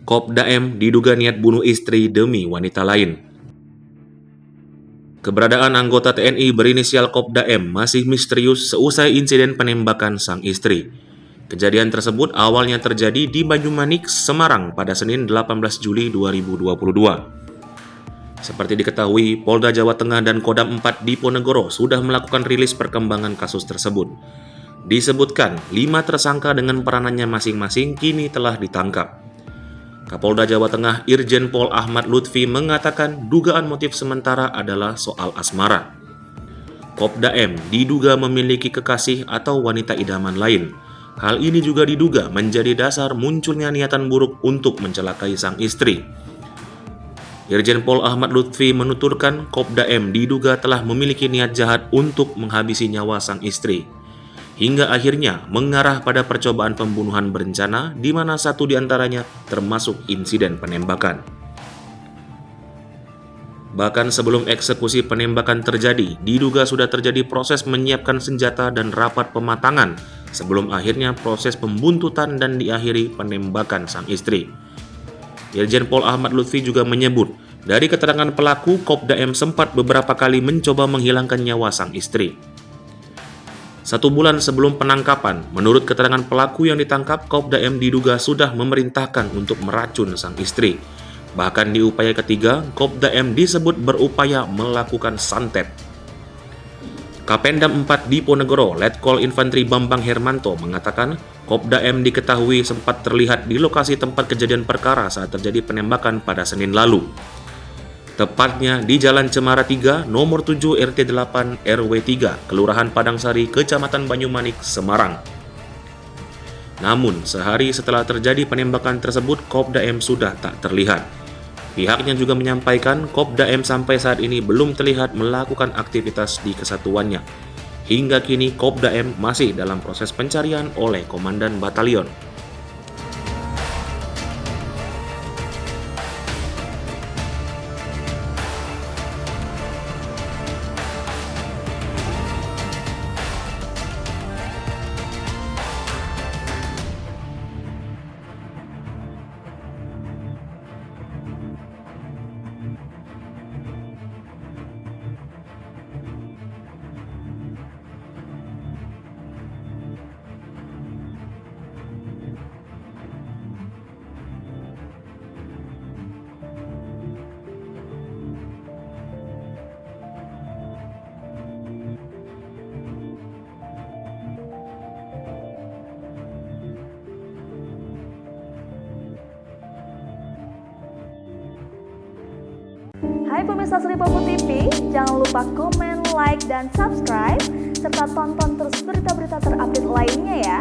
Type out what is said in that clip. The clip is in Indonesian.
Kopda M diduga niat bunuh istri demi wanita lain. Keberadaan anggota TNI berinisial Kopda M masih misterius seusai insiden penembakan sang istri. Kejadian tersebut awalnya terjadi di Banyumanik, Semarang pada Senin 18 Juli 2022. Seperti diketahui, Polda Jawa Tengah dan Kodam 4 Diponegoro sudah melakukan rilis perkembangan kasus tersebut. Disebutkan, 5 tersangka dengan peranannya masing-masing kini telah ditangkap. Kapolda Jawa Tengah Irjen Pol Ahmad Lutfi mengatakan dugaan motif sementara adalah soal asmara. Kopda M diduga memiliki kekasih atau wanita idaman lain. Hal ini juga diduga menjadi dasar munculnya niatan buruk untuk mencelakai sang istri. Irjen Pol Ahmad Lutfi menuturkan Kopda M diduga telah memiliki niat jahat untuk menghabisi nyawa sang istri, hingga akhirnya mengarah pada percobaan pembunuhan berencana di mana satu diantaranya termasuk insiden penembakan. Bahkan sebelum eksekusi penembakan terjadi, diduga sudah terjadi proses menyiapkan senjata dan rapat pematangan sebelum akhirnya proses pembuntutan dan diakhiri penembakan sang istri. Irjen Pol Ahmad Lutfi juga menyebut, dari keterangan pelaku, Kopda M sempat beberapa kali mencoba menghilangkan nyawa sang istri. 1 bulan sebelum penangkapan, menurut keterangan pelaku yang ditangkap, Kopda M diduga sudah memerintahkan untuk meracun sang istri. Bahkan di upaya ketiga, Kopda M disebut berupaya melakukan santet. Kapendam 4 Diponegoro, Letkol Infantri Bambang Hermanto mengatakan, Kopda M diketahui sempat terlihat di lokasi tempat kejadian perkara saat terjadi penembakan pada Senin lalu. Tepatnya di Jalan Cemara 3, nomor 7 RT 8 RW 3, Kelurahan Padangsari, Kecamatan Banyumanik, Semarang. Namun, sehari setelah terjadi penembakan tersebut, Kopda M sudah tak terlihat. Pihaknya juga menyampaikan Kopda M sampai saat ini belum terlihat melakukan aktivitas di kesatuannya. Hingga kini Kopda M masih dalam proses pencarian oleh Komandan Batalion. Hai pemirsa Sri Popo TV, jangan lupa komen, like, dan subscribe, serta tonton terus berita-berita terupdate lainnya ya.